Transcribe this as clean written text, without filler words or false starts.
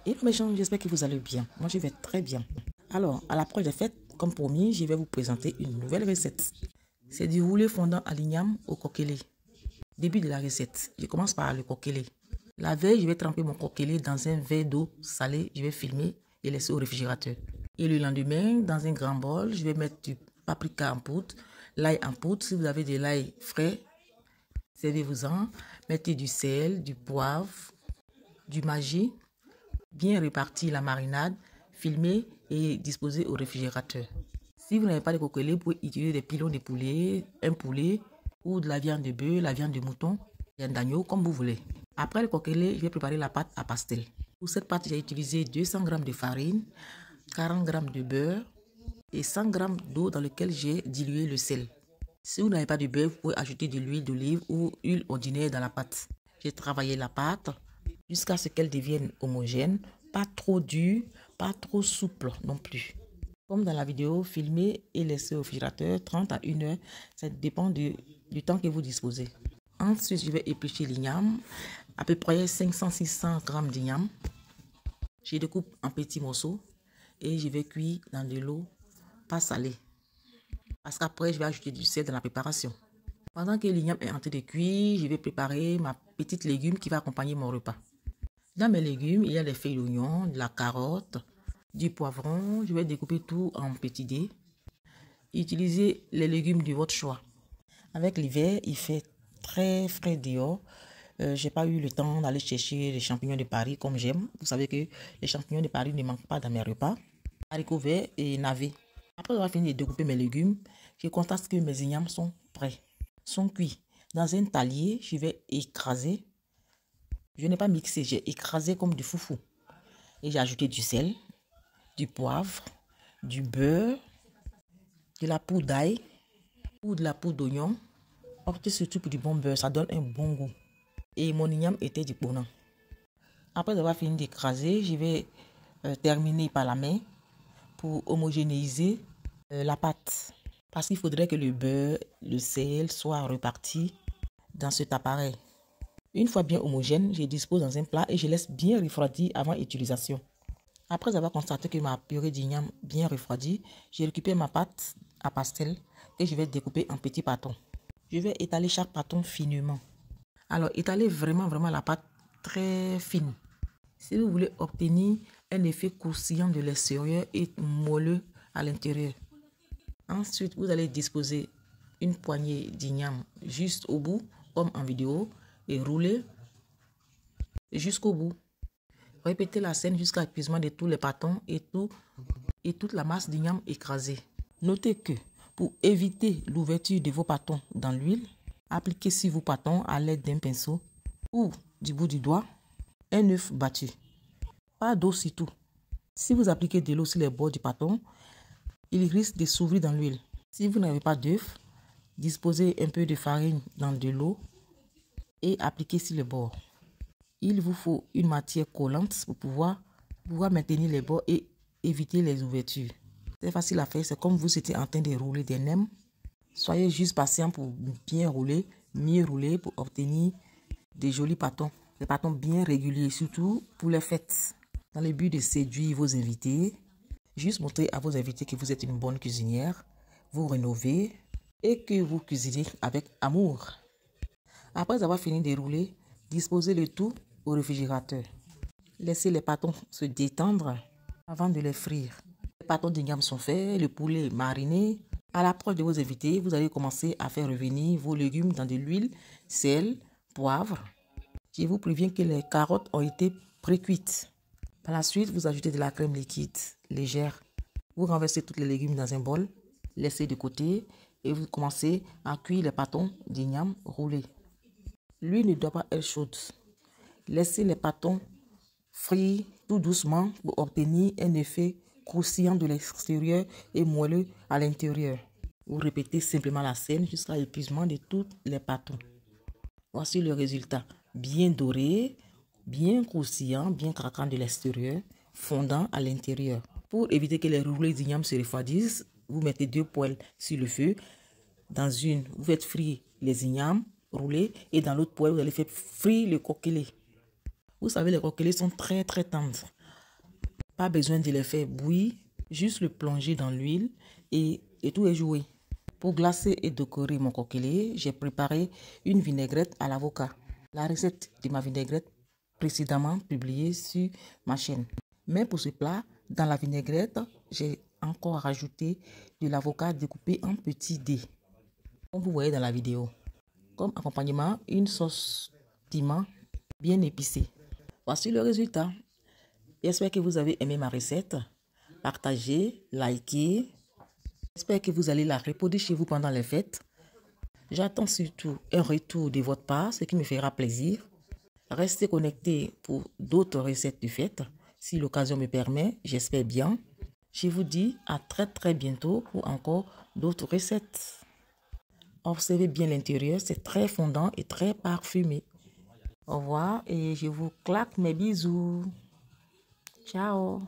Et mes gens, j'espère que vous allez bien. Moi, je vais très bien. Alors, à l'approche des fêtes, comme promis, je vais vous présenter une nouvelle recette. C'est du roulé fondant à l'igname au coquelé. Début de la recette, je commence par le coquelé. La veille, je vais tremper mon coquelé dans un verre d'eau salée. Je vais filmer et laisser au réfrigérateur. Et le lendemain, dans un grand bol, je vais mettre du paprika en poudre, l'ail en poudre. Si vous avez de l'ail frais, servez-vous-en. Mettez du sel, du poivre, du maggi. Bien répartir la marinade, filmer et disposer au réfrigérateur. Si vous n'avez pas de coquelé, vous pouvez utiliser des pilons de poulet, un poulet ou de la viande de bœuf, la viande de mouton, la viande d'agneau, comme vous voulez. Après le coquelé, je vais préparer la pâte à pastel. Pour cette pâte, j'ai utilisé 200 g de farine, 40 g de beurre et 100 g d'eau dans laquelle j'ai dilué le sel. Si vous n'avez pas de beurre, vous pouvez ajouter de l'huile d'olive ou huile ordinaire dans la pâte. J'ai travaillé la pâte jusqu'à ce qu'elle devienne homogène, pas trop dure, pas trop souple non plus. Comme dans la vidéo, filmez et laissez au réfrigérateur 30 à 1 heure, ça dépend du temps que vous disposez. Ensuite, je vais éplucher l'igname, à peu près 500-600 g d'igname. Je découpe en petits morceaux et je vais cuire dans de l'eau pas salée. Parce qu'après, je vais ajouter du sel dans la préparation. Pendant que l'igname est en train de cuire, je vais préparer ma petite légume qui va accompagner mon repas. Dans mes légumes, il y a des feuilles d'oignon, de la carotte, du poivron. Je vais découper tout en petits dés. Utilisez les légumes de votre choix. Avec l'hiver, il fait très frais dehors. Je n'ai pas eu le temps d'aller chercher les champignons de Paris comme j'aime. Vous savez que les champignons de Paris ne manquent pas dans mes repas. Haricots verts et navets. Après avoir fini de découper mes légumes, je constate que mes ignames sont prêts, sont cuits. Dans un talier, je vais écraser. Je n'ai pas mixé, j'ai écrasé comme du foufou. Et j'ai ajouté du sel, du poivre, du beurre, de la poudre d'ail ou de la poudre d'oignon. Optez surtout pour du bon beurre, ça donne un bon goût. Et mon igname était du bonheur. Après avoir fini d'écraser, je vais terminer par la main pour homogénéiser la pâte. Parce qu'il faudrait que le beurre, le sel soient repartis dans cet appareil. Une fois bien homogène, je dispose dans un plat et je laisse bien refroidir avant utilisation. Après avoir constaté que ma purée d'igname bien refroidie, je récupère ma pâte à pastel que je vais découper en petits pâtons. Je vais étaler chaque pâton finement. Alors, étalez vraiment la pâte très fine. Si vous voulez obtenir un effet croustillant de l'extérieur et moelleux à l'intérieur. Ensuite, vous allez disposer une poignée d'igname juste au bout, comme en vidéo, et rouler jusqu'au bout. Répétez la scène jusqu'à l'épuisement de tous les pâtons et toute la masse d'igname écrasée. Notez que pour éviter l'ouverture de vos pâtons dans l'huile, appliquez sur vos pâtons à l'aide d'un pinceau ou du bout du doigt un œuf battu. Pas d'eau surtout. Si vous appliquez de l'eau sur les bords du pâton, il risque de s'ouvrir dans l'huile. Si vous n'avez pas d'œuf, disposez un peu de farine dans de l'eau et appliquez sur les bords. Il vous faut une matière collante pour pouvoir maintenir les bords et éviter les ouvertures. C'est facile à faire, c'est comme vous étiez en train de rouler des nems. Soyez juste patient pour bien rouler, mieux rouler pour obtenir des jolis pâtons. Des pâtons bien réguliers, surtout pour les fêtes. Dans le but de séduire vos invités, juste montrer à vos invités que vous êtes une bonne cuisinière, vous rénovez et que vous cuisinez avec amour. Après avoir fini de rouler, disposez le tout au réfrigérateur. Laissez les pâtons se détendre avant de les frire. Les pâtons d'igname sont faits, le poulet mariné. À l'approche de vos invités, vous allez commencer à faire revenir vos légumes dans de l'huile, sel, poivre. Je vous préviens que les carottes ont été pré-cuites. Par la suite, vous ajoutez de la crème liquide légère. Vous renversez tous les légumes dans un bol, laissez de côté et vous commencez à cuire les pâtons d'igname roulés. L'huile ne doit pas être chaude. Laissez les pâtons frire tout doucement pour obtenir un effet croustillant de l'extérieur et moelleux à l'intérieur. Vous répétez simplement la scène jusqu'à l'épuisement de tous les pâtons. Voici le résultat. Bien doré, bien croustillant, bien craquant de l'extérieur, fondant à l'intérieur. Pour éviter que les roulés d'igname se refroidissent, vous mettez 2 poêles sur le feu. Dans une, vous faites frire les ignames roulés et dans l'autre poêle, vous allez faire frire le coquelé. Vous savez, les coquelés sont très tendres. Pas besoin de les faire bouillir, juste le plonger dans l'huile et tout est joué. Pour glacer et décorer mon coquelier, j'ai préparé une vinaigrette à l'avocat. La recette de ma vinaigrette précédemment publiée sur ma chaîne. Mais pour ce plat, dans la vinaigrette, j'ai encore rajouté de l'avocat découpé en petits dés, comme vous voyez dans la vidéo. Comme accompagnement, une sauce piment bien épicée. Voici le résultat. J'espère que vous avez aimé ma recette. Partagez, likez. J'espère que vous allez la reproduire chez vous pendant les fêtes. J'attends surtout un retour de votre part, ce qui me fera plaisir. Restez connectés pour d'autres recettes de fête, si l'occasion me permet, j'espère bien. Je vous dis à très bientôt pour encore d'autres recettes. Observez bien l'intérieur, c'est très fondant et très parfumé. Au revoir et je vous claque mes bisous. Ciao.